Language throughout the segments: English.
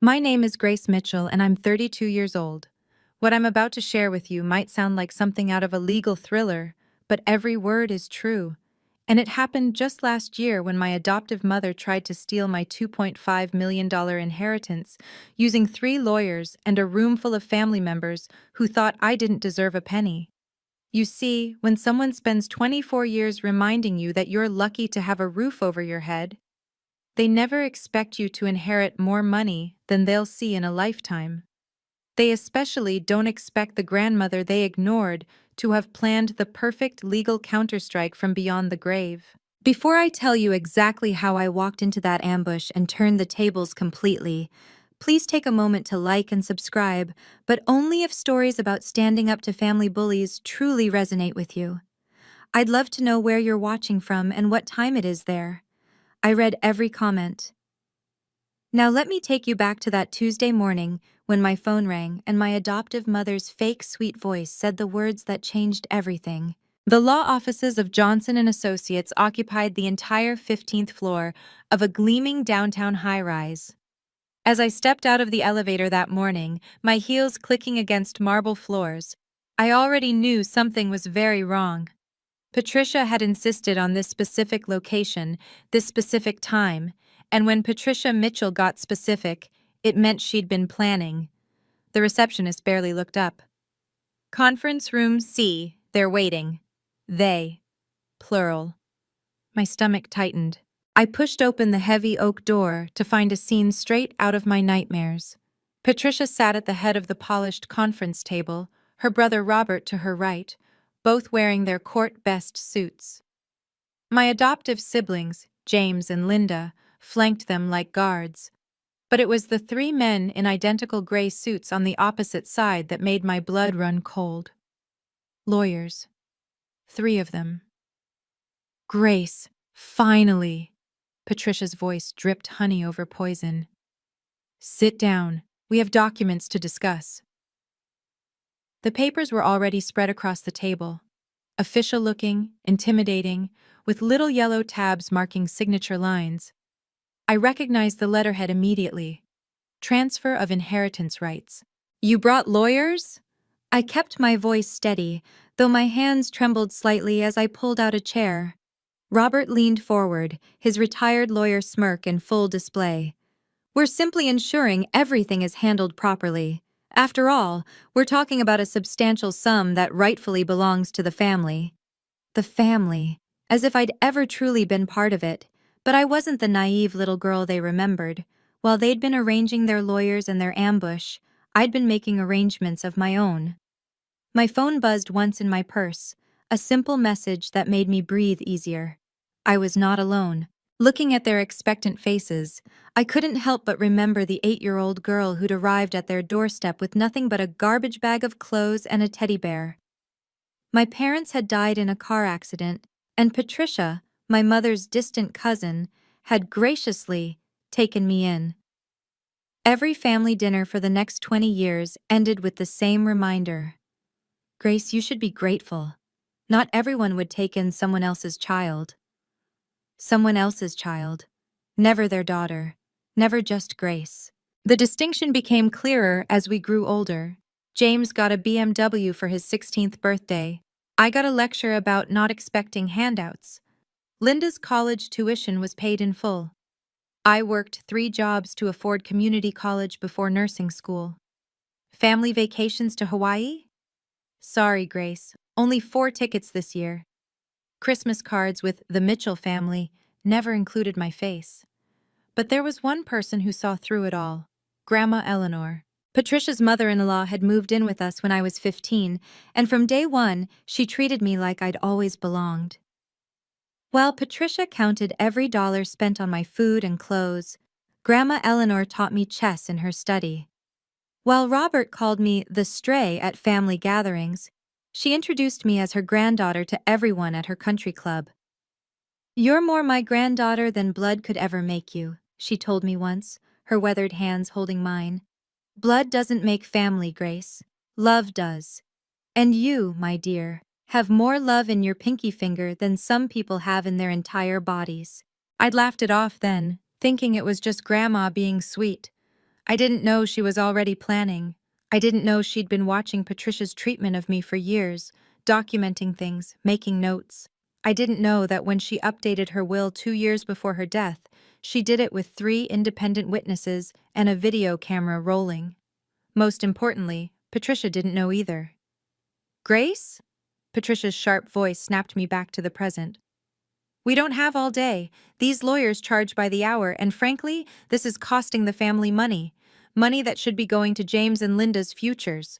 My name is Grace Mitchell, and I'm 32 years old. What I'm about to share with you might sound like something out of a legal thriller, but every word is true. And it happened just last year when my adoptive mother tried to steal my $2.5 million inheritance using 3 lawyers and a room full of family members who thought I didn't deserve a penny. You see, when someone spends 24 years reminding you that you're lucky to have a roof over your head, they never expect you to inherit more money than they'll see in a lifetime. They especially don't expect the grandmother they ignored to have planned the perfect legal counterstrike from beyond the grave. Before I tell you exactly how I walked into that ambush and turned the tables completely, please take a moment to like and subscribe, but only if stories about standing up to family bullies truly resonate with you. I'd love to know where you're watching from and what time it is there. I read every comment. Now let me take you back to that Tuesday morning when my phone rang and my adoptive mother's fake sweet voice said the words that changed everything. The law offices of Johnson and Associates occupied the entire 15th floor of a gleaming downtown high-rise. As I stepped out of the elevator that morning, my heels clicking against marble floors, I already knew something was very wrong. Patricia had insisted on this specific location, this specific time, and when Patricia Mitchell got specific, it meant she'd been planning. The receptionist barely looked up. Conference room C, they're waiting. They. Plural. My stomach tightened. I pushed open the heavy oak door to find a scene straight out of my nightmares. Patricia sat at the head of the polished conference table, her brother Robert to her right, both wearing their court-best suits. My adoptive siblings, James and Linda, flanked them like guards. But it was the 3 men in identical gray suits on the opposite side that made my blood run cold. Lawyers. 3 of them. Grace, finally! Patricia's voice dripped honey over poison. Sit down. We have documents to discuss. The papers were already spread across the table. Official-looking, intimidating, with little yellow tabs marking signature lines. I recognized the letterhead immediately. Transfer of inheritance rights. You brought lawyers? I kept my voice steady, though my hands trembled slightly as I pulled out a chair. Robert leaned forward, his retired lawyer smirk in full display. We're simply ensuring everything is handled properly. After all, we're talking about a substantial sum that rightfully belongs to the family. The family. As if I'd ever truly been part of it. But I wasn't the naive little girl they remembered. While they'd been arranging their lawyers and their ambush, I'd been making arrangements of my own. My phone buzzed once in my purse, a simple message that made me breathe easier. I was not alone. Looking at their expectant faces, I couldn't help but remember the 8-year-old girl who'd arrived at their doorstep with nothing but a garbage bag of clothes and a teddy bear. My parents had died in a car accident, and Patricia, my mother's distant cousin, had graciously taken me in. Every family dinner for the next 20 years ended with the same reminder. Grace, you should be grateful. Not everyone would take in someone else's child. Someone else's child. Never their daughter. Never just Grace. The distinction became clearer as we grew older. James got a BMW for his 16th birthday. I got a lecture about not expecting handouts. Linda's college tuition was paid in full. I worked 3 jobs to afford community college before nursing school. Family vacations to Hawaii? Sorry, Grace. Only 4 tickets this year. Christmas cards with the Mitchell family never included my face. But there was one person who saw through it all. Grandma Eleanor. Patricia's mother-in-law had moved in with us when I was 15, and from day one, she treated me like I'd always belonged. While Patricia counted every dollar spent on my food and clothes, Grandma Eleanor taught me chess in her study. While Robert called me the stray at family gatherings, she introduced me as her granddaughter to everyone at her country club. You're more my granddaughter than blood could ever make you, she told me once, her weathered hands holding mine. Blood doesn't make family, Grace. Love does. And you, my dear, have more love in your pinky finger than some people have in their entire bodies. I'd laughed it off then, thinking it was just Grandma being sweet. I didn't know she was already planning. I didn't know she'd been watching Patricia's treatment of me for years, documenting things, making notes. I didn't know that when she updated her will 2 years before her death, she did it with 3 independent witnesses and a video camera rolling. Most importantly, Patricia didn't know either. Grace? Patricia's sharp voice snapped me back to the present. We don't have all day. These lawyers charge by the hour, and frankly, this is costing the family money. Money that should be going to James and Linda's futures.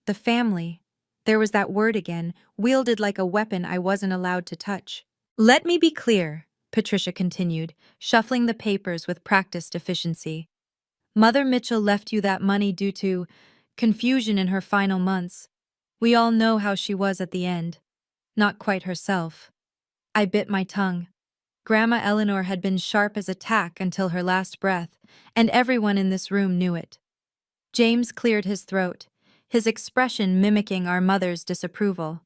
The family. There was that word again, wielded like a weapon I wasn't allowed to touch. Let me be clear, Patricia continued, shuffling the papers with practiced efficiency. Mother Mitchell left you that money due to confusion in her final months. We all know how she was at the end. Not quite herself. I bit my tongue. Grandma Eleanor had been sharp as a tack until her last breath, and everyone in this room knew it. James cleared his throat, his expression mimicking our mother's disapproval.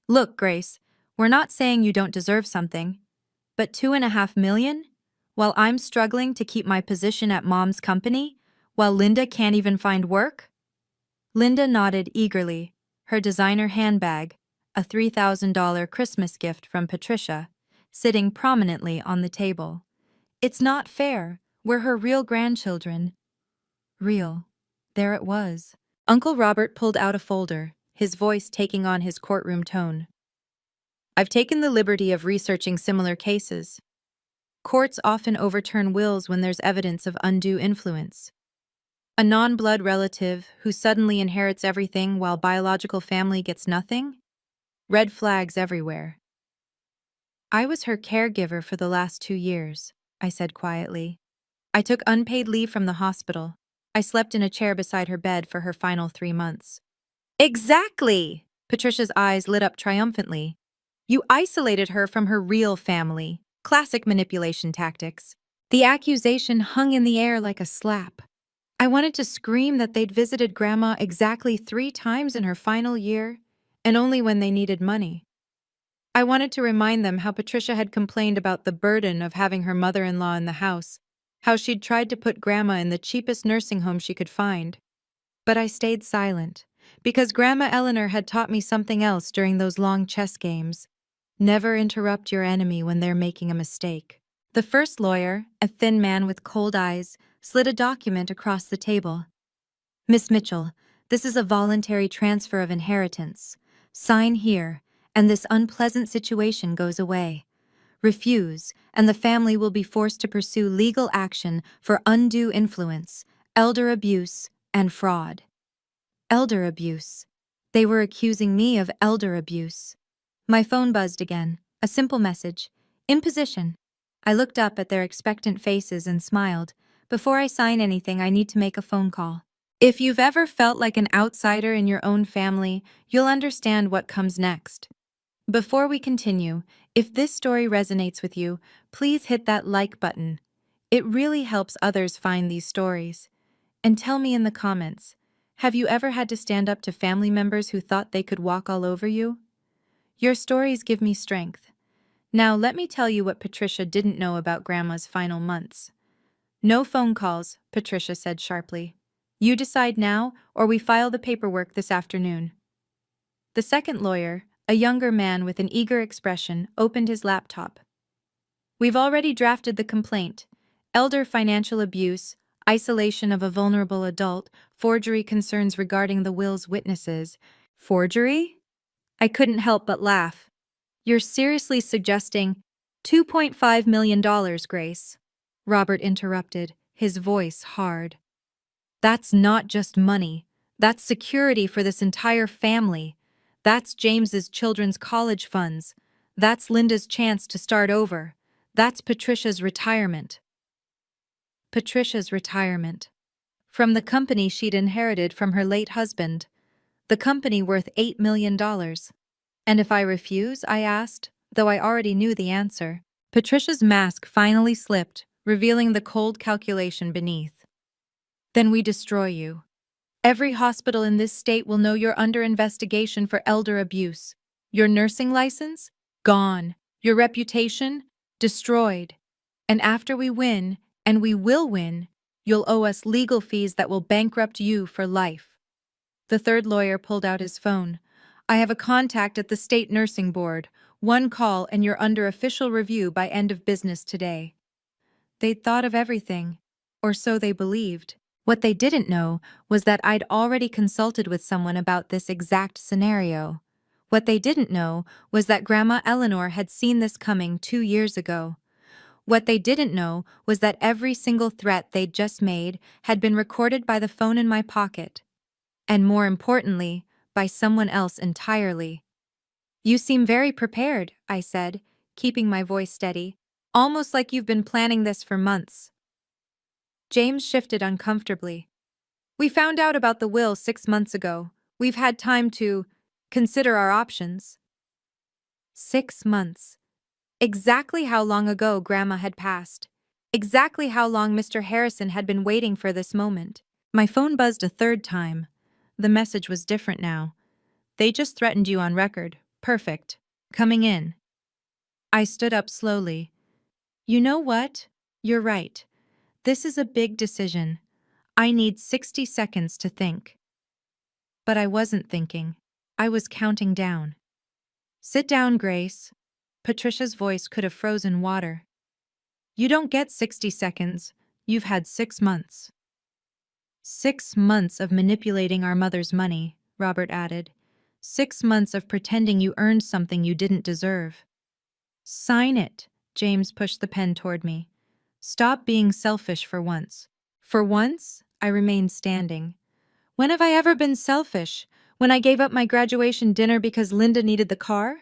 Look, Grace, we're not saying you don't deserve something, but $2.5 million? While I'm struggling to keep my position at Mom's company, while Linda can't even find work? Linda nodded eagerly, her designer handbag, a $3,000 Christmas gift from Patricia, sitting prominently on the table. It's not fair. We're her real grandchildren. Real. There it was. Uncle Robert pulled out a folder, his voice taking on his courtroom tone. I've taken the liberty of researching similar cases. Courts often overturn wills when there's evidence of undue influence. A non-blood relative who suddenly inherits everything while biological family gets nothing? Red flags everywhere. I was her caregiver for the last 2 years, I said quietly. I took unpaid leave from the hospital. I slept in a chair beside her bed for her final 3 months. Exactly! Patricia's eyes lit up triumphantly. You isolated her from her real family. Classic manipulation tactics. The accusation hung in the air like a slap. I wanted to scream that they'd visited Grandma exactly 3 times in her final year, and only when they needed money. I wanted to remind them how Patricia had complained about the burden of having her mother-in-law in the house, how she'd tried to put Grandma in the cheapest nursing home she could find. But I stayed silent, because Grandma Eleanor had taught me something else during those long chess games. Never interrupt your enemy when they're making a mistake. The first lawyer, a thin man with cold eyes, slid a document across the table. Miss Mitchell, this is a voluntary transfer of inheritance. Sign here, and this unpleasant situation goes away. Refuse, and the family will be forced to pursue legal action for undue influence, elder abuse, and fraud. Elder abuse. They were accusing me of elder abuse. My phone buzzed again, a simple message. In position. I looked up at their expectant faces and smiled. Before I sign anything, I need to make a phone call. If you've ever felt like an outsider in your own family, you'll understand what comes next. Before we continue, if this story resonates with you, please hit that like button. It really helps others find these stories. And tell me in the comments, have you ever had to stand up to family members who thought they could walk all over you? Your stories give me strength. Now let me tell you what Patricia didn't know about Grandma's final months. No phone calls, Patricia said sharply. You decide now, or we file the paperwork this afternoon. The second lawyer, a younger man with an eager expression, opened his laptop. We've already drafted the complaint. Elder financial abuse, isolation of a vulnerable adult, forgery concerns regarding the will's witnesses. Forgery? I couldn't help but laugh. You're seriously suggesting $2.5 million, Grace? Robert interrupted, his voice hard. That's not just money. That's security for this entire family. That's James's children's college funds. That's Linda's chance to start over. That's Patricia's retirement. Patricia's retirement. From the company she'd inherited from her late husband. The company worth $8 million. And if I refuse, I asked, though I already knew the answer. Patricia's mask finally slipped, revealing the cold calculation beneath. Then we destroy you. Every hospital in this state will know you're under investigation for elder abuse. Your nursing license? Gone. Your reputation? Destroyed. And after we win, and we will win, You'll owe us legal fees that will bankrupt you for life." The third lawyer pulled out his phone. "I have a contact at the state nursing board. One call and you're under official review by end of business today." They'd thought of everything, or so they believed. What they didn't know was that I'd already consulted with someone about this exact scenario. What they didn't know was that Grandma Eleanor had seen this coming 2 years ago. What they didn't know was that every single threat they'd just made had been recorded by the phone in my pocket. And more importantly, by someone else entirely. "You seem very prepared," I said, keeping my voice steady. "Almost like you've been planning this for months." James shifted uncomfortably. "We found out about the will 6 months ago. We've had time to consider our options." 6 months. Exactly how long ago Grandma had passed. Exactly how long Mr. Harrison had been waiting for this moment. My phone buzzed a third time. The message was different now. "They just threatened you on record. Perfect. Coming in." I stood up slowly. "You know what? You're right. This is a big decision. I need 60 seconds to think." But I wasn't thinking. I was counting down. "Sit down, Grace." Patricia's voice could have frozen water. "You don't get 60 seconds. You've had 6 months." 6 months of manipulating our mother's money, Robert added. 6 months of pretending you earned something you didn't deserve. "Sign it." James pushed the pen toward me. "Stop being selfish for once." For once, I remained standing. When have I ever been selfish? When I gave up my graduation dinner because Linda needed the car?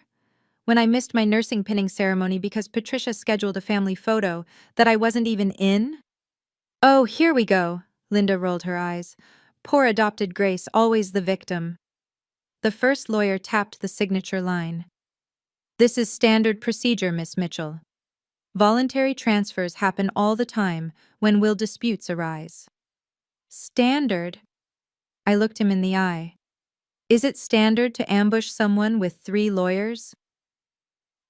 When I missed my nursing pinning ceremony because Patricia scheduled a family photo that I wasn't even in? "Oh, here we go." Linda rolled her eyes. "Poor adopted Grace, always the victim." The first lawyer tapped the signature line. "This is standard procedure, Miss Mitchell. Voluntary transfers happen all the time when will disputes arise." Standard? I looked him in the eye. "Is it standard to ambush someone with 3 lawyers?"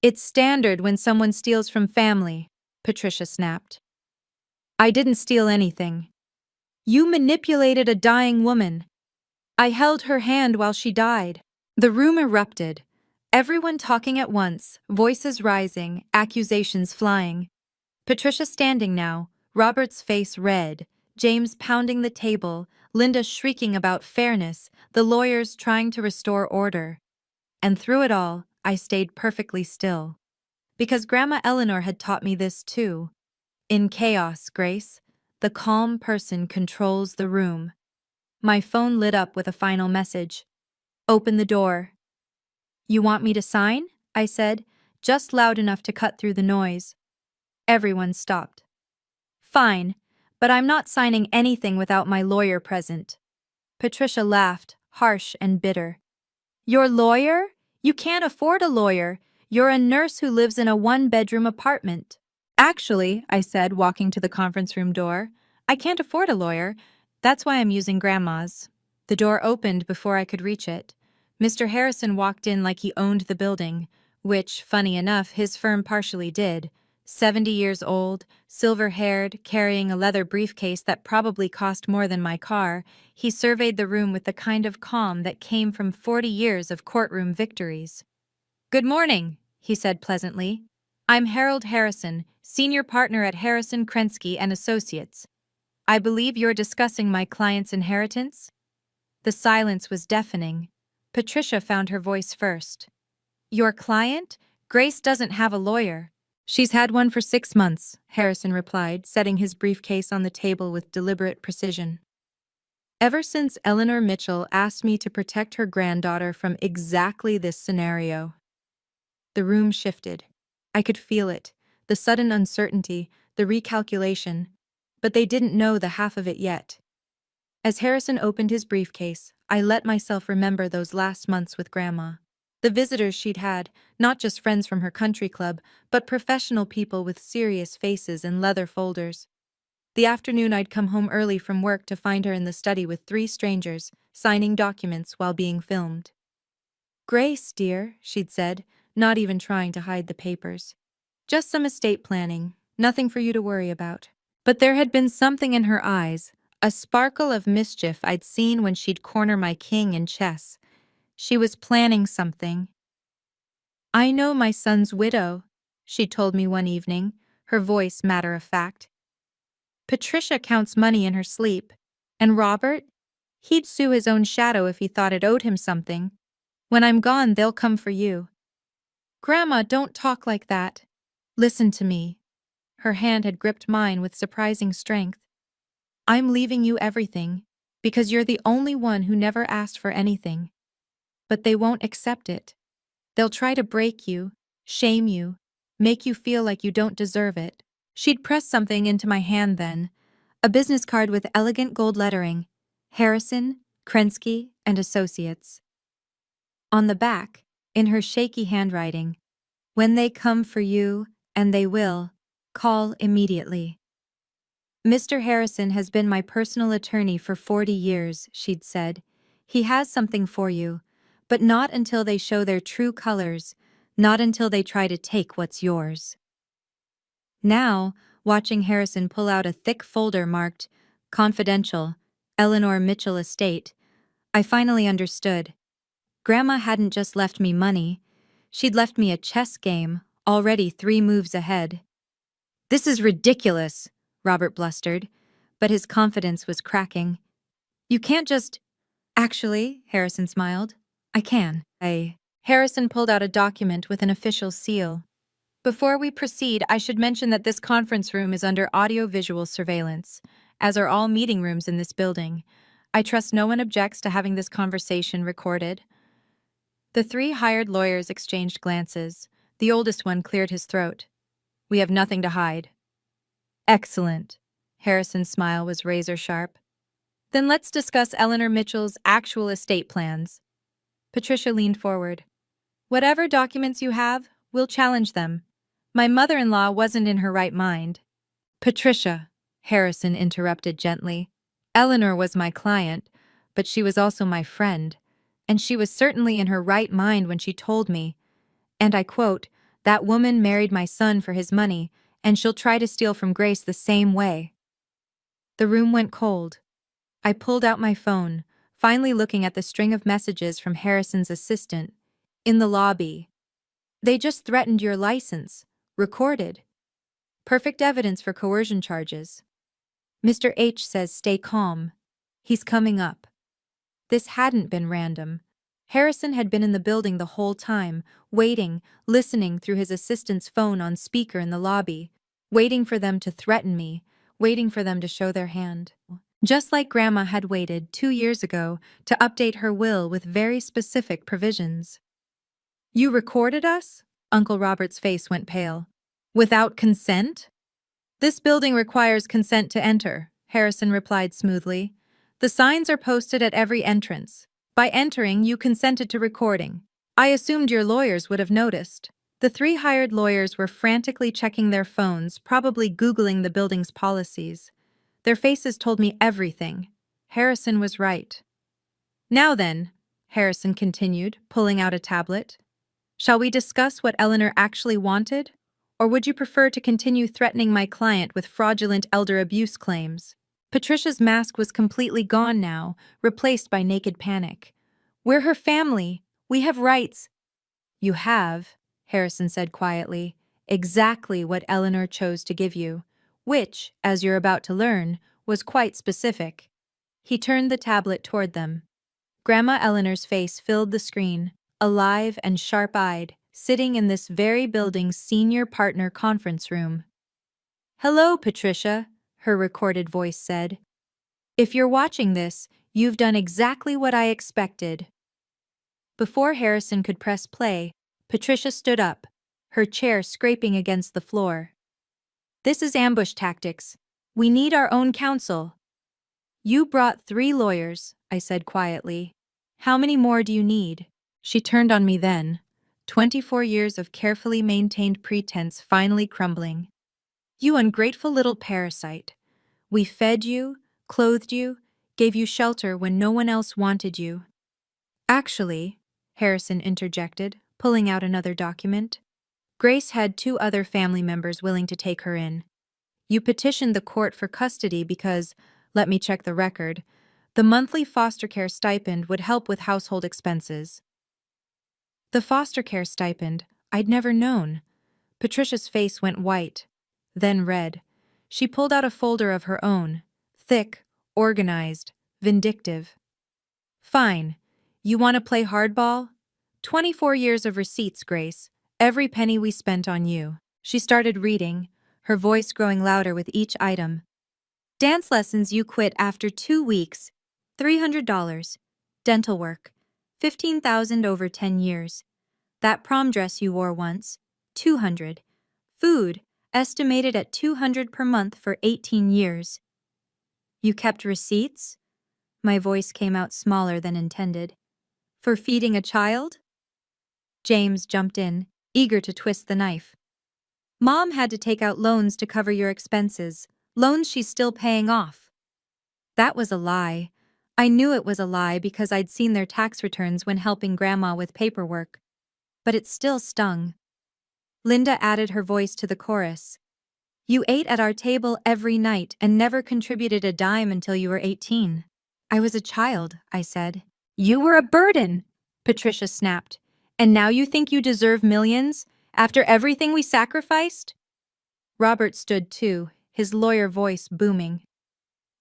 "It's standard when someone steals from family," Patricia snapped. "I didn't steal anything. You manipulated a dying woman. I held her hand while she died." The room erupted. Everyone talking at once, voices rising, accusations flying. Patricia standing now, Robert's face red, James pounding the table, Linda shrieking about fairness, the lawyers trying to restore order. And through it all, I stayed perfectly still. Because Grandma Eleanor had taught me this too. In chaos, Grace, the calm person controls the room. My phone lit up with a final message. "Open the door." "You want me to sign?" I said, just loud enough to cut through the noise. Everyone stopped. "Fine, but I'm not signing anything without my lawyer present." Patricia laughed, harsh and bitter. "Your lawyer? You can't afford a lawyer. You're a nurse who lives in a one-bedroom apartment." "Actually," I said, walking to the conference room door, "I can't afford a lawyer. That's why I'm using Grandma's." The door opened before I could reach it. Mr. Harrison walked in like he owned the building, which, funny enough, his firm partially did. 70 years old, silver-haired, carrying a leather briefcase that probably cost more than my car, he surveyed the room with the kind of calm that came from 40 years of courtroom victories. "Good morning," he said pleasantly. "I'm Harold Harrison, senior partner at Harrison, Krensky and Associates. I believe you're discussing my client's inheritance?" The silence was deafening. Patricia found her voice first. "Your client? Grace doesn't have a lawyer." "She's had one for 6 months," Harrison replied, setting his briefcase on the table with deliberate precision. "Ever since Eleanor Mitchell asked me to protect her granddaughter from exactly this scenario." The room shifted. I could feel it, the sudden uncertainty, the recalculation, but they didn't know the half of it yet. As Harrison opened his briefcase, I let myself remember those last months with Grandma. The visitors she'd had, not just friends from her country club, but professional people with serious faces and leather folders. The afternoon I'd come home early from work to find her in the study with 3 strangers, signing documents while being filmed. "Grace, dear," she'd said, not even trying to hide the papers. "Just some estate planning, nothing for you to worry about." But there had been something in her eyes, a sparkle of mischief I'd seen when she'd corner my king in chess. She was planning something. "I know my son's widow," she told me one evening, her voice matter of fact. "Patricia counts money in her sleep. And Robert? He'd sue his own shadow if he thought it owed him something. When I'm gone, they'll come for you." "Grandma, don't talk like that. Listen to me." Her hand had gripped mine with surprising strength. "I'm leaving you everything, because you're the only one who never asked for anything. But they won't accept it. They'll try to break you, shame you, make you feel like you don't deserve it." She'd pressed something into my hand then, a business card with elegant gold lettering, Harrison, Krensky, and Associates. On the back, in her shaky handwriting, "When they come for you, and they will, call immediately." "Mr. Harrison has been my personal attorney for 40 years, she'd said. "He has something for you, but not until they show their true colors, not until they try to take what's yours." Now, watching Harrison pull out a thick folder marked "Confidential, Eleanor Mitchell Estate," I finally understood. Grandma hadn't just left me money, she'd left me a chess game, already 3 moves ahead. "This is ridiculous," Robert blustered, but his confidence was cracking. "You can't just—" "Actually," Harrison smiled, "I can." Harrison pulled out a document with an official seal. "Before we proceed, I should mention that this conference room is under audio-visual surveillance, as are all meeting rooms in this building. I trust no one objects to having this conversation recorded." The 3 hired lawyers exchanged glances. The oldest one cleared his throat. "We have nothing to hide." "Excellent." Harrison's smile was razor-sharp. "Then let's discuss Eleanor Mitchell's actual estate plans." Patricia leaned forward. "Whatever documents you have, we'll challenge them. My mother-in-law wasn't in her right mind." "Patricia," Harrison interrupted gently, "Eleanor was my client, but she was also my friend, and she was certainly in her right mind when she told me, and I quote, 'That woman married my son for his money, and she'll try to steal from Grace the same way.'" The room went cold. I pulled out my phone, finally looking at the string of messages from Harrison's assistant. "In the lobby. They just threatened your license. Recorded. Perfect evidence for coercion charges. Mr. H says stay calm. He's coming up." This hadn't been random. Harrison had been in the building the whole time, waiting, listening through his assistant's phone on speaker in the lobby, waiting for them to threaten me, waiting for them to show their hand. Just like Grandma had waited 2 years ago to update her will with very specific provisions. "You recorded us?" Uncle Robert's face went pale. "Without consent?" "This building requires consent to enter," Harrison replied smoothly. "The signs are posted at every entrance. By entering, you consented to recording. I assumed your lawyers would have noticed." The 3 hired lawyers were frantically checking their phones, probably Googling the building's policies. Their faces told me everything. Harrison was right. "Now then," Harrison continued, pulling out a tablet, "shall we discuss what Eleanor actually wanted? Or would you prefer to continue threatening my client with fraudulent elder abuse claims?" Patricia's mask was completely gone now, replaced by naked panic. "We're her family. We have rights." "You have," Harrison said quietly, "exactly what Eleanor chose to give you, which, as you're about to learn, was quite specific." He turned the tablet toward them. Grandma Eleanor's face filled the screen, alive and sharp-eyed, sitting in this very building's senior partner conference room. "Hello, Patricia," her recorded voice said. "If you're watching this, you've done exactly what I expected." Before Harrison could press play, Patricia stood up, her chair scraping against the floor. "This is ambush tactics. We need our own counsel." "You brought 3 lawyers," I said quietly. "How many more do you need?" She turned on me then, 24 years of carefully maintained pretense finally crumbling. "You ungrateful little parasite. We fed you, clothed you, gave you shelter when no one else wanted you." "Actually," Harrison interjected, pulling out another document, "Grace had 2 other family members willing to take her in. You petitioned the court for custody because, let me check the record, the monthly foster care stipend would help with household expenses. The foster care stipend, I'd never known. Patricia's face went white, then red. She pulled out a folder of her own, thick, organized, vindictive. Fine. You want to play hardball? 24 years of receipts, Grace. Every penny we spent on you. She started reading, her voice growing louder with each item. Dance lessons you quit after 2 weeks. $300. Dental work. 15,000 over 10 years. That prom dress you wore once. 200. Food, estimated at 200 per month for 18 years. You kept receipts? My voice came out smaller than intended. For feeding a child? James jumped in, eager to twist the knife. Mom had to take out loans to cover your expenses, loans she's still paying off. That was a lie. I knew it was a lie because I'd seen their tax returns when helping Grandma with paperwork. But it still stung. Linda added her voice to the chorus. You ate at our table every night and never contributed a dime until you were 18. I was a child, I said. You were a burden, Patricia snapped. And now you think you deserve millions, after everything we sacrificed? Robert stood too, his lawyer voice booming.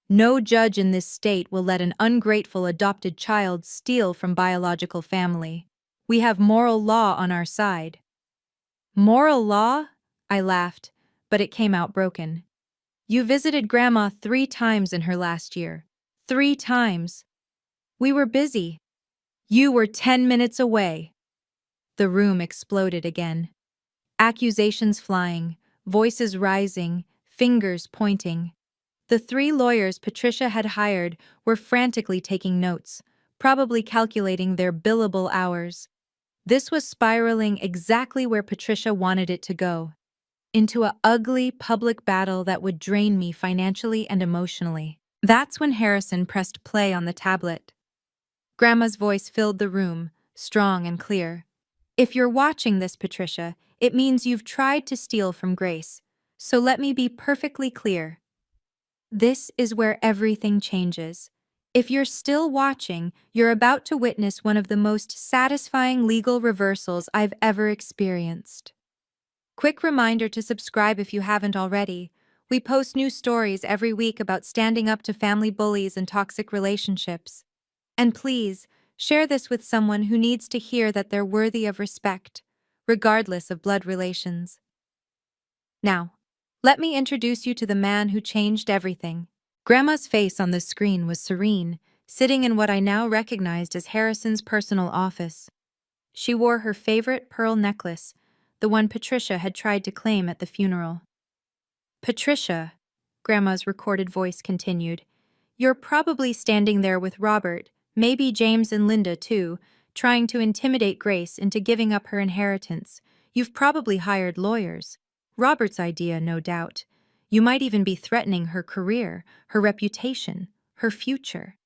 No judge in this state will let an ungrateful adopted child steal from biological family. We have moral law on our side. Moral law? I laughed, but it came out broken. You visited Grandma 3 times in her last year. 3 times. We were busy. You were 10 minutes away. The room exploded again. Accusations flying, voices rising, fingers pointing. The 3 lawyers Patricia had hired were frantically taking notes, probably calculating their billable hours. This was spiraling exactly where Patricia wanted it to go, into an ugly public battle that would drain me financially and emotionally. That's when Harrison pressed play on the tablet. Grandma's voice filled the room, strong and clear. If you're watching this, Patricia, it means you've tried to steal from Grace. So let me be perfectly clear. This is where everything changes. If you're still watching, you're about to witness one of the most satisfying legal reversals I've ever experienced. Quick reminder to subscribe if you haven't already. We post new stories every week about standing up to family bullies and toxic relationships. And please, share this with someone who needs to hear that they're worthy of respect, regardless of blood relations. Now, let me introduce you to the man who changed everything. Grandma's face on the screen was serene, sitting in what I now recognized as Harrison's personal office. She wore her favorite pearl necklace, the one Patricia had tried to claim at the funeral. Patricia, Grandma's recorded voice continued, you're probably standing there with Robert, maybe James and Linda too, trying to intimidate Grace into giving up her inheritance. You've probably hired lawyers. Robert's idea, no doubt. You might even be threatening her career, her reputation, her future.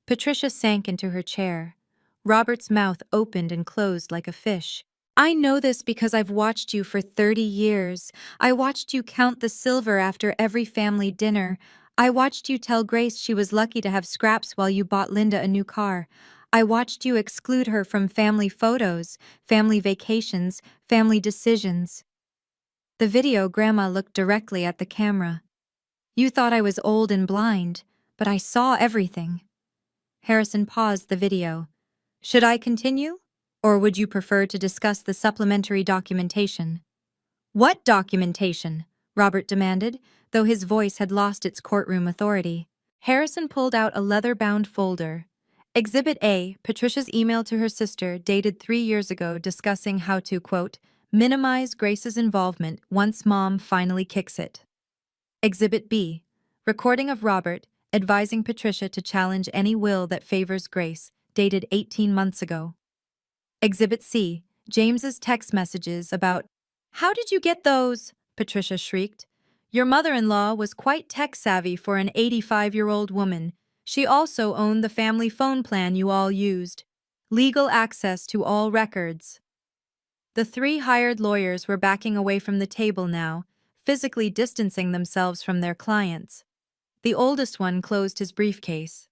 Patricia sank into her chair. Robert's mouth opened and closed like a fish. I know this because I've watched you for 30 years. I watched you count the silver after every family dinner. I watched you tell Grace she was lucky to have scraps while you bought Linda a new car. I watched you exclude her from family photos, family vacations, family decisions. The video, Grandma looked directly at the camera. You thought I was old and blind, but I saw everything. Harrison paused the video. Should I continue? Or would you prefer to discuss the supplementary documentation? What documentation? Robert demanded, though his voice had lost its courtroom authority. Harrison pulled out a leather-bound folder. Exhibit A, Patricia's email to her sister, dated 3 years ago, discussing how to, quote, minimize Grace's involvement once Mom finally kicks it. Exhibit B, recording of Robert, advising Patricia to challenge any will that favors Grace, dated 18 months ago. Exhibit C, James's text messages about, how did you get those? Patricia shrieked. Your mother-in-law was quite tech-savvy for an 85-year-old woman. She also owned the family phone plan you all used. Legal access to all records. The 3 hired lawyers were backing away from the table now, physically distancing themselves from their clients. The oldest one closed his briefcase.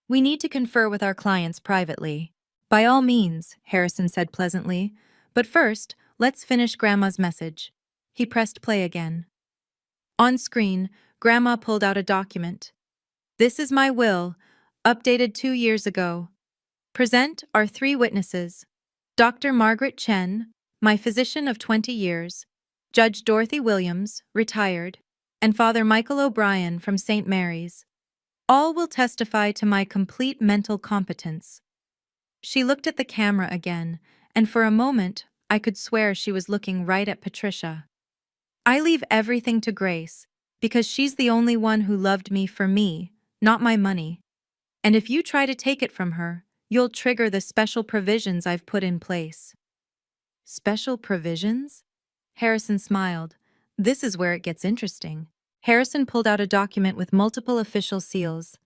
"We need to confer with our clients privately." "By all means," Harrison said pleasantly. "But first, let's finish Grandma's message." He pressed play again. On screen, Grandma pulled out a document. "This is my will, updated 2 years ago. Present our 3 witnesses. Dr. Margaret Chen, my physician of 20 years, Judge Dorothy Williams, retired, and Father Michael O'Brien from St. Mary's. All will testify to my complete mental competence." She looked at the camera again, and for a moment, I could swear she was looking right at Patricia. "I leave everything to Grace, because she's the only one who loved me for me, not my money. And if you try to take it from her, you'll trigger the special provisions I've put in place." "Special provisions?" Harrison smiled. "This is where it gets interesting." Harrison pulled out a document with multiple official seals.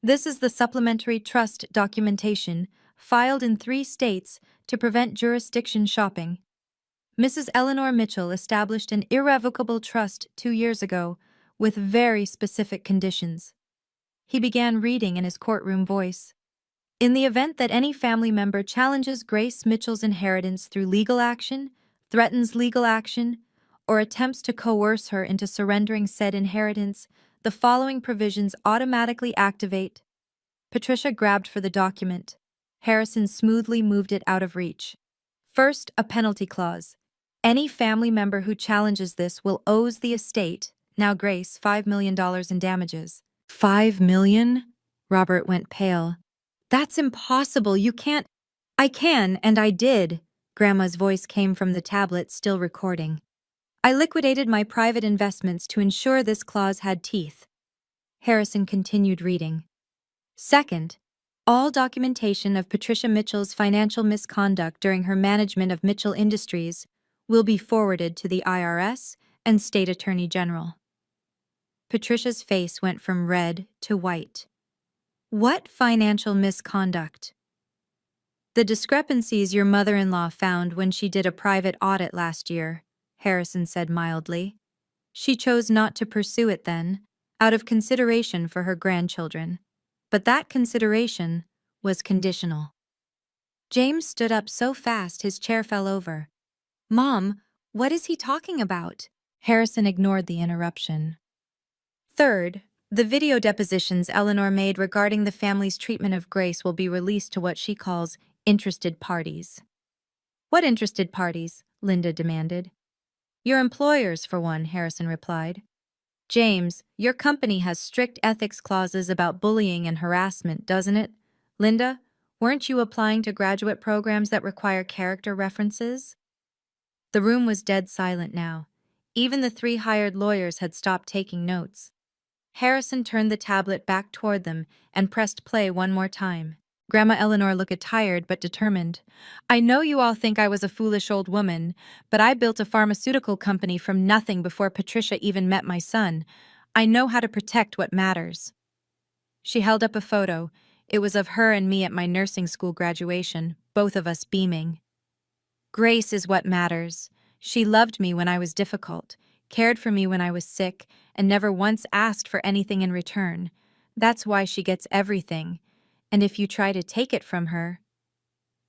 "This is the supplementary trust documentation, filed in 3 states to prevent jurisdiction shopping. Mrs. Eleanor Mitchell established an irrevocable trust 2 years ago, with very specific conditions." He began reading in his courtroom voice. "In the event that any family member challenges Grace Mitchell's inheritance through legal action, threatens legal action, or attempts to coerce her into surrendering said inheritance, the following provisions automatically activate." Patricia grabbed for the document. Harrison smoothly moved it out of reach. "First, a penalty clause. Any family member who challenges this will owes the estate, now Grace, $5 million in damages." $5 million? Robert went pale. "That's impossible, you can't—" "I can, and I did," Grandma's voice came from the tablet still recording. "I liquidated my private investments to ensure this clause had teeth." Harrison continued reading. "Second, all documentation of Patricia Mitchell's financial misconduct during her management of Mitchell Industries will be forwarded to the IRS and State Attorney General." Patricia's face went from red to white. "What financial misconduct?" "The discrepancies your mother-in-law found when she did a private audit last year," Harrison said mildly. "She chose not to pursue it then, out of consideration for her grandchildren. But that consideration was conditional." James stood up so fast his chair fell over. "Mom, what is he talking about?" Harrison ignored the interruption. "Third, the video depositions Eleanor made regarding the family's treatment of Grace will be released to what she calls interested parties." "What interested parties?" Linda demanded. "Your employers, for one," Harrison replied. "James, your company has strict ethics clauses about bullying and harassment, doesn't it? Linda, weren't you applying to graduate programs that require character references?" The room was dead silent now. Even the 3 hired lawyers had stopped taking notes. Harrison turned the tablet back toward them and pressed play one more time. Grandma Eleanor looked tired but determined. "I know you all think I was a foolish old woman, but I built a pharmaceutical company from nothing before Patricia even met my son. I know how to protect what matters." She held up a photo. It was of her and me at my nursing school graduation, both of us beaming. "Grace is what matters. She loved me when I was difficult, cared for me when I was sick, and never once asked for anything in return. That's why she gets everything. And if you try to take it from her—"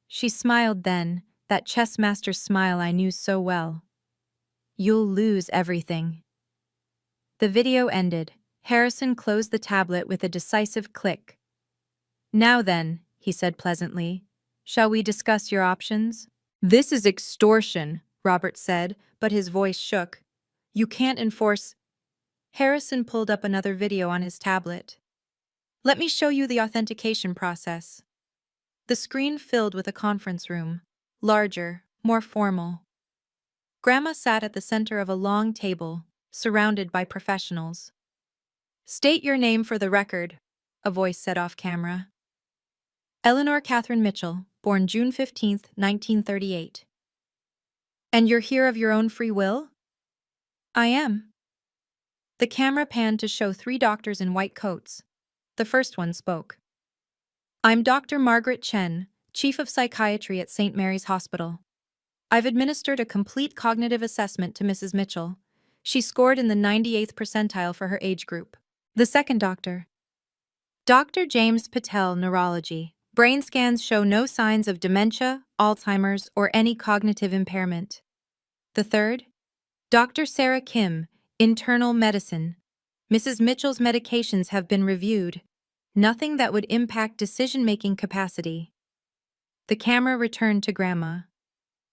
She smiled then, that chess master smile I knew so well. "You'll lose everything." The video ended. Harrison closed the tablet with a decisive click. "Now then," he said pleasantly, "shall we discuss your options?" "This is extortion," Robert said, but his voice shook. "You can't enforce—" Harrison pulled up another video on his tablet. "Let me show you the authentication process." The screen filled with a conference room, larger, more formal. Grandma sat at the center of a long table, surrounded by professionals. "State your name for the record," a voice said off camera. "Eleanor Catherine Mitchell, born June 15, 1938. "And you're here of your own free will?" "I am." The camera panned to show 3 doctors in white coats. The first one spoke. "I'm Dr. Margaret Chen, Chief of Psychiatry at St. Mary's Hospital. I've administered a complete cognitive assessment to Mrs. Mitchell. She scored in the 98th percentile for her age group. The second doctor, Dr. James Patel, neurology. Brain scans show no signs of dementia, Alzheimer's, or any cognitive impairment. The third, Dr. Sarah Kim, internal medicine. Mrs. Mitchell's medications have been reviewed. Nothing that would impact decision-making capacity. The camera returned to Grandma.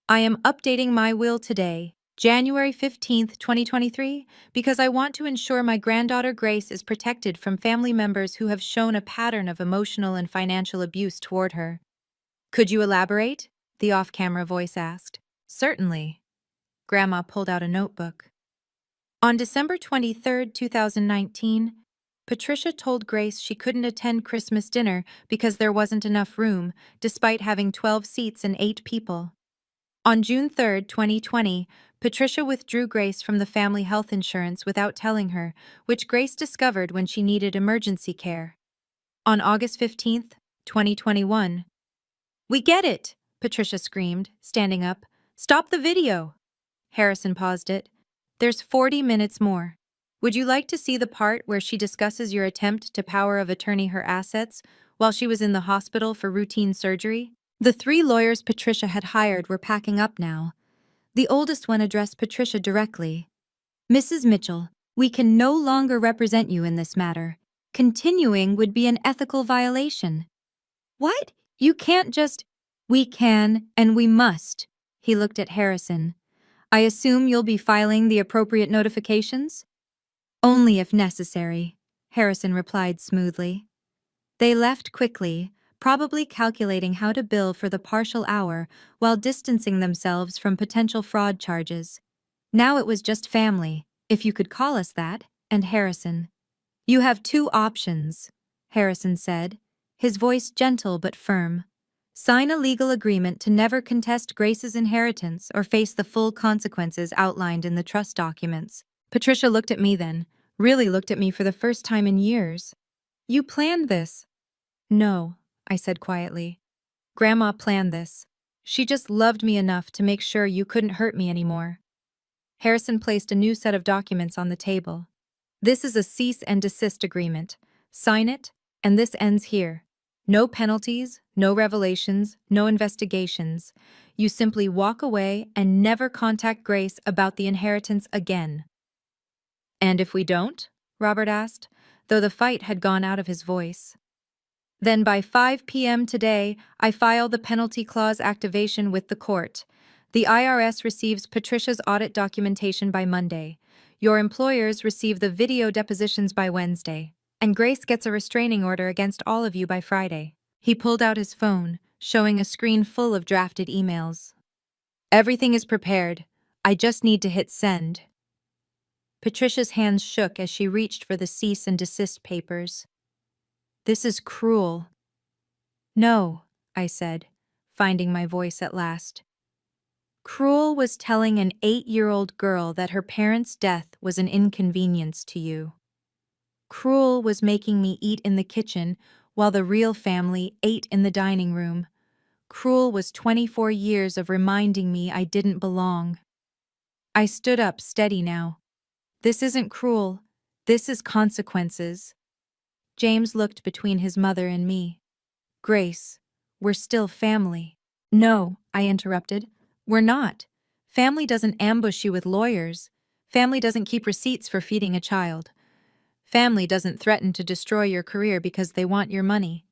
I am updating my will today, January 15th, 2023, because I want to ensure my granddaughter Grace is protected from family members who have shown a pattern of emotional and financial abuse toward her. Could you elaborate? The off-camera voice asked. Certainly. Grandma pulled out a notebook. On December 23, 2019, Patricia told Grace she couldn't attend Christmas dinner because there wasn't enough room, despite having 12 seats and 8 people. On June 3, 2020, Patricia withdrew Grace from the family health insurance without telling her, which Grace discovered when she needed emergency care. On August 15, 2021, "We get it!" Patricia screamed, standing up. "Stop the video!" Harrison paused it. "There's 40 minutes more. Would you like to see the part where she discusses your attempt to power of attorney her assets while she was in the hospital for routine surgery?" The 3 lawyers Patricia had hired were packing up now. The oldest one addressed Patricia directly. "Mrs. Mitchell, we can no longer represent you in this matter. Continuing would be an ethical violation." "What? You can't just—" "We can, and we must." He looked at Harrison. "I assume you'll be filing the appropriate notifications?" "Only if necessary," Harrison replied smoothly. They left quickly, probably calculating how to bill for the partial hour while distancing themselves from potential fraud charges. Now it was just family, if you could call us that, and Harrison. "You have 2 options," Harrison said, his voice gentle but firm. "Sign a legal agreement to never contest Grace's inheritance or face the full consequences outlined in the trust documents." Patricia looked at me then, really looked at me for the first time in years. "You planned this?" "No," I said quietly. "Grandma planned this. She just loved me enough to make sure you couldn't hurt me anymore." Harrison placed a new set of documents on the table. "This is a cease and desist agreement. Sign it, and this ends here. No penalties, no revelations, no investigations. You simply walk away and never contact Grace about the inheritance again." "And if we don't?" Robert asked, though the fight had gone out of his voice. "Then by 5 p.m. today, I file the penalty clause activation with the court. The IRS receives Patricia's audit documentation by Monday. Your employers receive the video depositions by Wednesday. And Grace gets a restraining order against all of you by Friday." He pulled out his phone, showing a screen full of drafted emails. "Everything is prepared. I just need to hit send." Patricia's hands shook as she reached for the cease and desist papers. "This is cruel." "No," I said, finding my voice at last. "Cruel was telling an 8-year-old girl that her parents' death was an inconvenience to you. Cruel was making me eat in the kitchen while the real family ate in the dining room. Cruel was 24 years of reminding me I didn't belong." I stood up, steady now. "This isn't cruel. This is consequences." James looked between his mother and me. "Grace, we're still family." "No," I interrupted. "We're not. Family doesn't ambush you with lawyers. Family doesn't keep receipts for feeding a child. Family doesn't threaten to destroy your career because they want your money."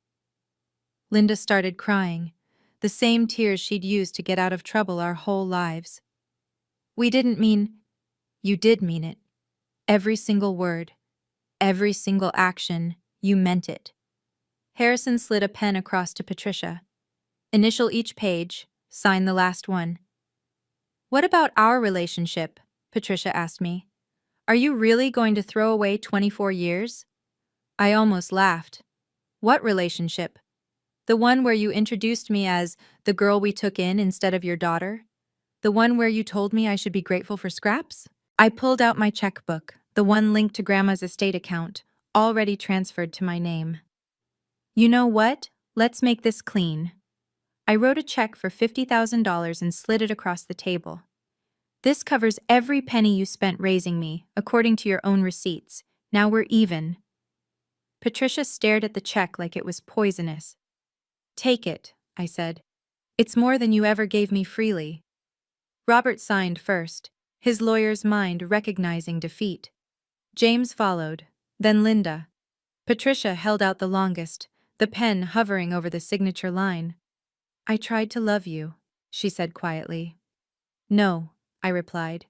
Linda started crying, the same tears she'd used to get out of trouble our whole lives. "We didn't mean—" "You did mean it. Every single word. Every single action. You meant it." Harrison slid a pen across to Patricia. "Initial each page, sign the last one." "What about our relationship?" Patricia asked me. "Are you really going to throw away 24 years?" I almost laughed. "What relationship? The one where you introduced me as the girl we took in instead of your daughter? The one where you told me I should be grateful for scraps?" I pulled out my checkbook, the one linked to Grandma's estate account, already transferred to my name. "You know what? Let's make this clean." I wrote a check for $50,000 and slid it across the table. This covers every penny you spent raising me, according to your own receipts. Now we're even. Patricia stared at the check like it was poisonous. Take it, I said. It's more than you ever gave me freely. Robert signed first, his lawyer's mind recognizing defeat. James followed, then Linda. Patricia held out the longest, the pen hovering over the signature line. I tried to love you, she said quietly. No, I replied.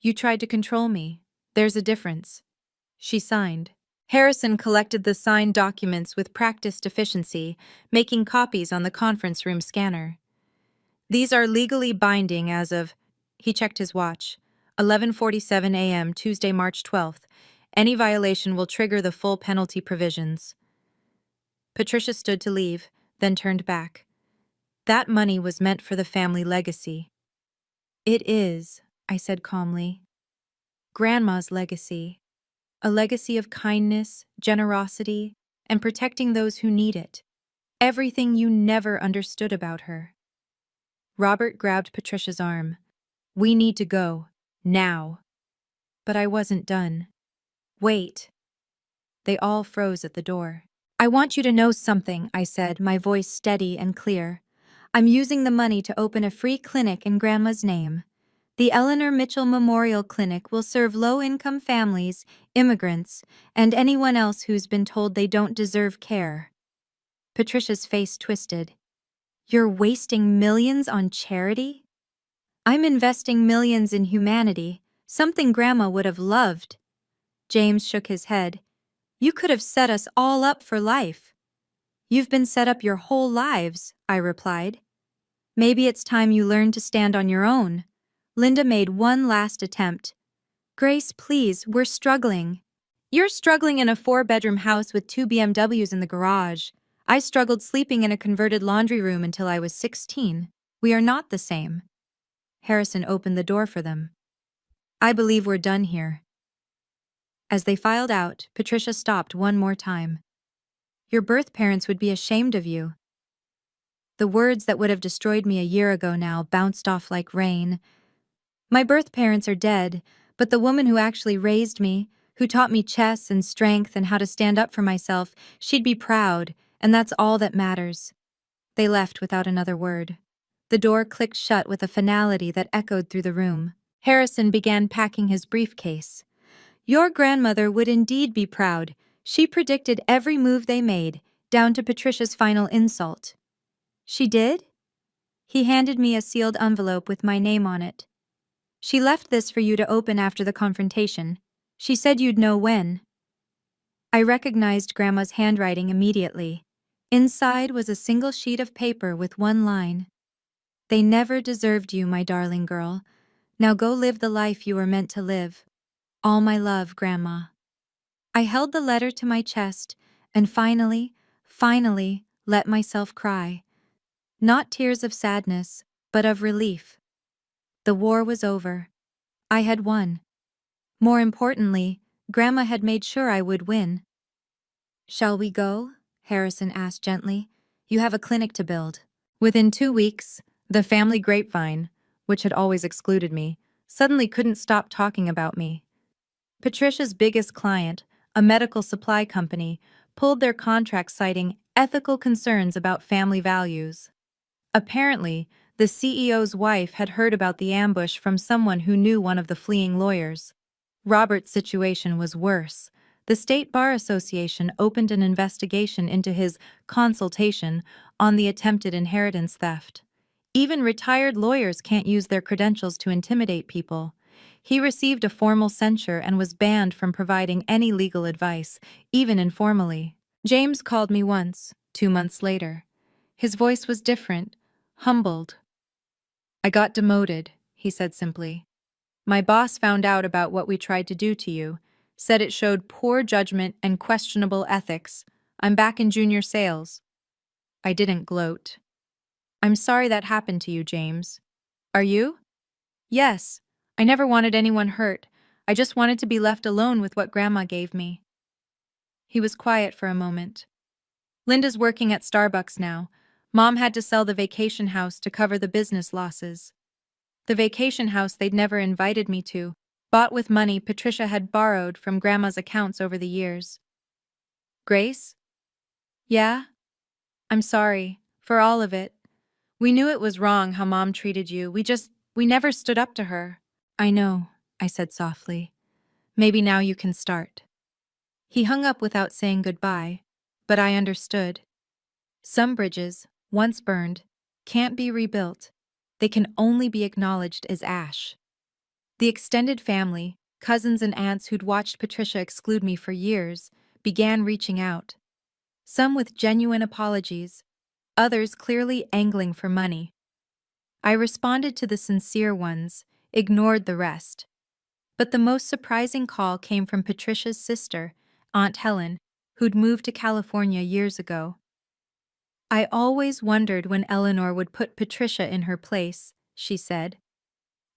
You tried to control me. There's a difference. She signed. Harrison collected the signed documents with practiced efficiency, making copies on the conference room scanner. These are legally binding as of, he checked his watch, 11:47 a.m. Tuesday, March 12th. Any violation will trigger the full penalty provisions. Patricia stood to leave, then turned back. That money was meant for the family legacy. It is, I said calmly. Grandma's legacy. A legacy of kindness, generosity, and protecting those who need it. Everything you never understood about her. Robert grabbed Patricia's arm. We need to go. Now. But I wasn't done. Wait. They all froze at the door. I want you to know something, I said, my voice steady and clear. I'm using the money to open a free clinic in Grandma's name. The Eleanor Mitchell Memorial Clinic will serve low-income families, immigrants, and anyone else who's been told they don't deserve care. Patricia's face twisted. You're wasting millions on charity? I'm investing millions in humanity, something Grandma would have loved. James shook his head. You could have set us all up for life. You've been set up your whole lives, I replied. Maybe it's time you learned to stand on your own. Linda made one last attempt. Grace, please, we're struggling. You're struggling in a 4-bedroom house with 2 BMWs in the garage. I struggled sleeping in a converted laundry room until I was 16. We are not the same. Harrison opened the door for them. I believe we're done here. As they filed out, Patricia stopped one more time. Your birth parents would be ashamed of you. The words that would have destroyed me a year ago now bounced off like rain. My birth parents are dead, but the woman who actually raised me, who taught me chess and strength and how to stand up for myself, she'd be proud, and that's all that matters. They left without another word. The door clicked shut with a finality that echoed through the room. Harrison began packing his briefcase. Your grandmother would indeed be proud. She predicted every move they made, down to Patricia's final insult. She did? He handed me a sealed envelope with my name on it. She left this for you to open after the confrontation. She said you'd know when. I recognized Grandma's handwriting immediately. Inside was a single sheet of paper with one line. They never deserved you, my darling girl. Now go live the life you were meant to live. All my love, Grandma. I held the letter to my chest and finally, let myself cry. Not tears of sadness, but of relief. The war was over. I had won. More importantly, Grandma had made sure I would win. Shall we go? Harrison asked gently. You have a clinic to build. Within 2 weeks, the family grapevine, which had always excluded me, suddenly couldn't stop talking about me. Patricia's biggest client, a medical supply company, pulled their contract citing ethical concerns about family values. Apparently, the CEO's wife had heard about the ambush from someone who knew one of the fleeing lawyers. Robert's situation was worse. The State Bar Association opened an investigation into his consultation on the attempted inheritance theft. Even retired lawyers can't use their credentials to intimidate people. He received a formal censure and was banned from providing any legal advice, even informally. James called me once, 2 months later. His voice was different, humbled. I got demoted, he said simply. My boss found out about what we tried to do to you, said it showed poor judgment and questionable ethics. I'm back in junior sales. I didn't gloat. I'm sorry that happened to you, James. Are you? Yes. I never wanted anyone hurt. I just wanted to be left alone with what Grandma gave me. He was quiet for a moment. Linda's working at Starbucks now. Mom had to sell the vacation house to cover the business losses. The vacation house they'd never invited me to, bought with money Patricia had borrowed from Grandma's accounts over the years. Grace? Yeah? I'm sorry. For all of it. We knew it was wrong how Mom treated you. We never stood up to her. I know, I said softly. Maybe now you can start. He hung up without saying goodbye, but I understood. Some bridges, once burned, can't be rebuilt. They can only be acknowledged as ash. The extended family, cousins and aunts who'd watched Patricia exclude me for years, began reaching out. Some with genuine apologies, others clearly angling for money. I responded to the sincere ones, ignored the rest. But the most surprising call came from Patricia's sister, Aunt Helen, who'd moved to California years ago. I always wondered when Eleanor would put Patricia in her place, she said.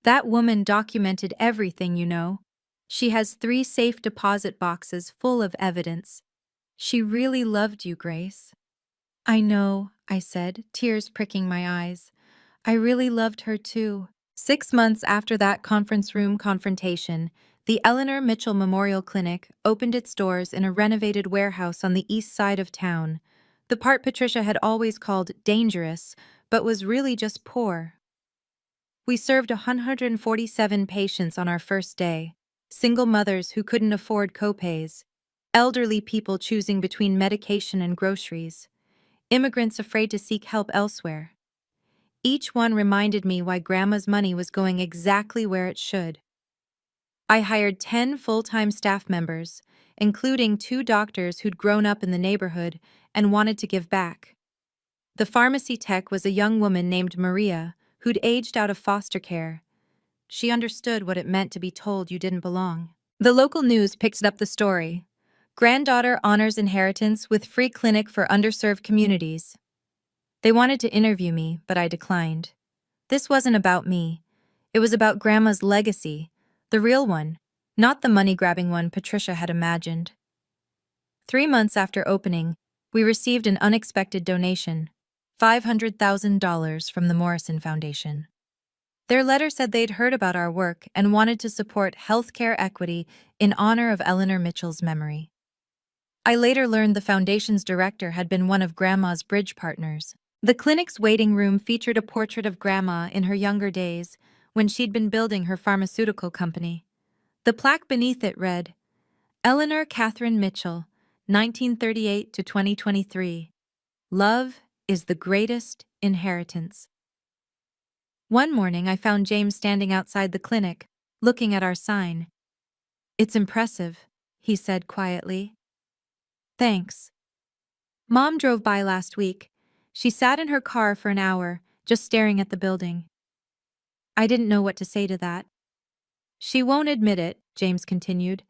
That woman documented everything, you know. She has 3 safe deposit boxes full of evidence. She really loved you, Grace. I know, I said, tears pricking my eyes. I really loved her too. 6 months after that conference room confrontation, the Eleanor Mitchell Memorial Clinic opened its doors in a renovated warehouse on the east side of town, the part Patricia had always called dangerous, but was really just poor. We served 147 patients on our first day, single mothers who couldn't afford copays, elderly people choosing between medication and groceries, immigrants afraid to seek help elsewhere. Each one reminded me why Grandma's money was going exactly where it should. I hired 10 full-time staff members, including 2 doctors who'd grown up in the neighborhood and wanted to give back. The pharmacy tech was a young woman named Maria, who'd aged out of foster care. She understood what it meant to be told you didn't belong. The local news picked up the story. Granddaughter honors inheritance with free clinic for underserved communities. They wanted to interview me, but I declined. This wasn't about me. It was about Grandma's legacy, the real one, not the money-grabbing one Patricia had imagined. 3 months after opening, we received an unexpected donation, $500,000 from the Morrison Foundation. Their letter said they'd heard about our work and wanted to support healthcare equity in honor of Eleanor Mitchell's memory. I later learned the foundation's director had been one of Grandma's bridge partners. The clinic's waiting room featured a portrait of Grandma in her younger days, when she'd been building her pharmaceutical company. The plaque beneath it read, Eleanor Catherine Mitchell, 1938 to 2023. Love is the greatest inheritance. One morning I found James standing outside the clinic, looking at our sign. It's impressive, he said quietly. Thanks. Mom drove by last week. She sat in her car for an hour, just staring at the building. I didn't know what to say to that. She won't admit it, James continued,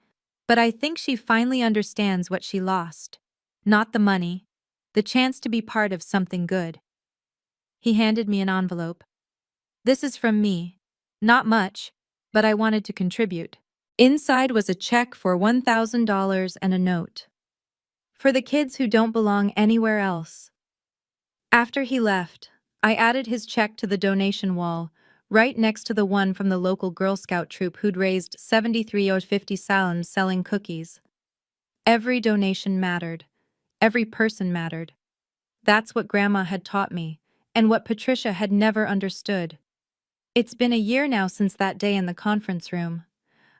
but I think she finally understands what she lost. Not the money, the chance to be part of something good. He handed me an envelope. This is from me. Not much, but I wanted to contribute. Inside was a check for $1,000 and a note. For the kids who don't belong anywhere else. After he left, I added his check to the donation wall, right next to the one from the local Girl Scout troop who'd raised 73.50 salams selling cookies. Every donation mattered. Every person mattered. That's what Grandma had taught me, and what Patricia had never understood. It's been a year now since that day in the conference room.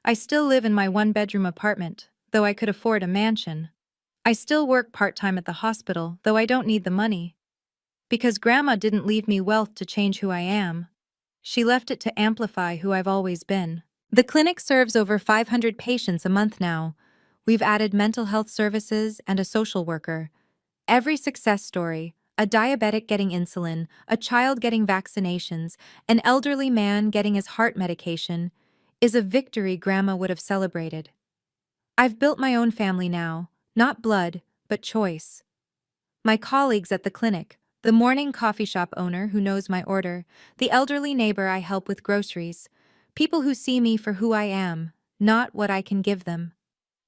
I still live in my 1-bedroom apartment, though I could afford a mansion. I still work part-time at the hospital, though I don't need the money. Because Grandma didn't leave me wealth to change who I am. She left it to amplify who I've always been. The clinic serves over 500 patients a month now. We've added mental health services and a social worker. Every success story, a diabetic getting insulin, a child getting vaccinations, an elderly man getting his heart medication, is a victory Grandma would have celebrated. I've built my own family now, not blood, but choice. My colleagues at the clinic, the morning coffee shop owner who knows my order, the elderly neighbor I help with groceries, people who see me for who I am, not what I can give them.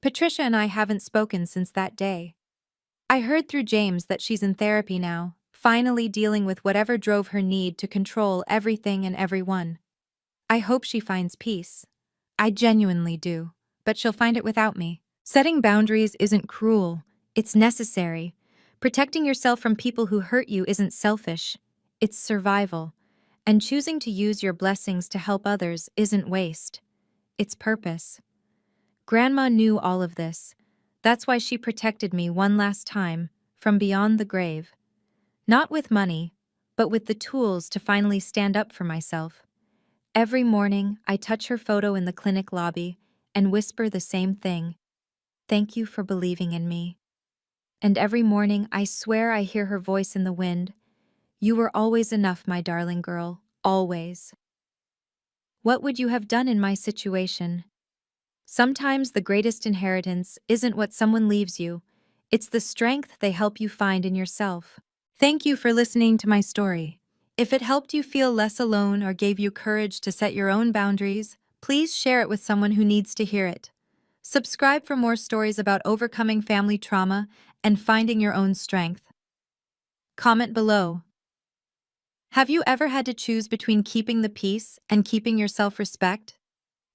Patricia and I haven't spoken since that day. I heard through James that she's in therapy now, finally dealing with whatever drove her need to control everything and everyone. I hope she finds peace. I genuinely do, but she'll find it without me. Setting boundaries isn't cruel, it's necessary. Protecting yourself from people who hurt you isn't selfish, it's survival. And choosing to use your blessings to help others isn't waste, it's purpose. Grandma knew all of this. That's why she protected me one last time, from beyond the grave. Not with money, but with the tools to finally stand up for myself. Every morning, I touch her photo in the clinic lobby and whisper the same thing: "Thank you for believing in me." And every morning, I swear I hear her voice in the wind: "You were always enough, my darling girl, always." What would you have done in my situation? Sometimes the greatest inheritance isn't what someone leaves you, it's the strength they help you find in yourself. Thank you for listening to my story. If it helped you feel less alone or gave you courage to set your own boundaries, please share it with someone who needs to hear it. Subscribe for more stories about overcoming family trauma and finding your own strength. Comment below. Have you ever had to choose between keeping the peace and keeping your self-respect?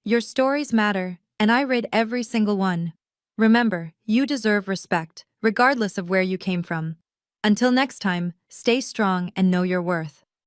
Your stories matter, and I read every single one. Remember, you deserve respect, regardless of where you came from. Until next time, stay strong and know your worth.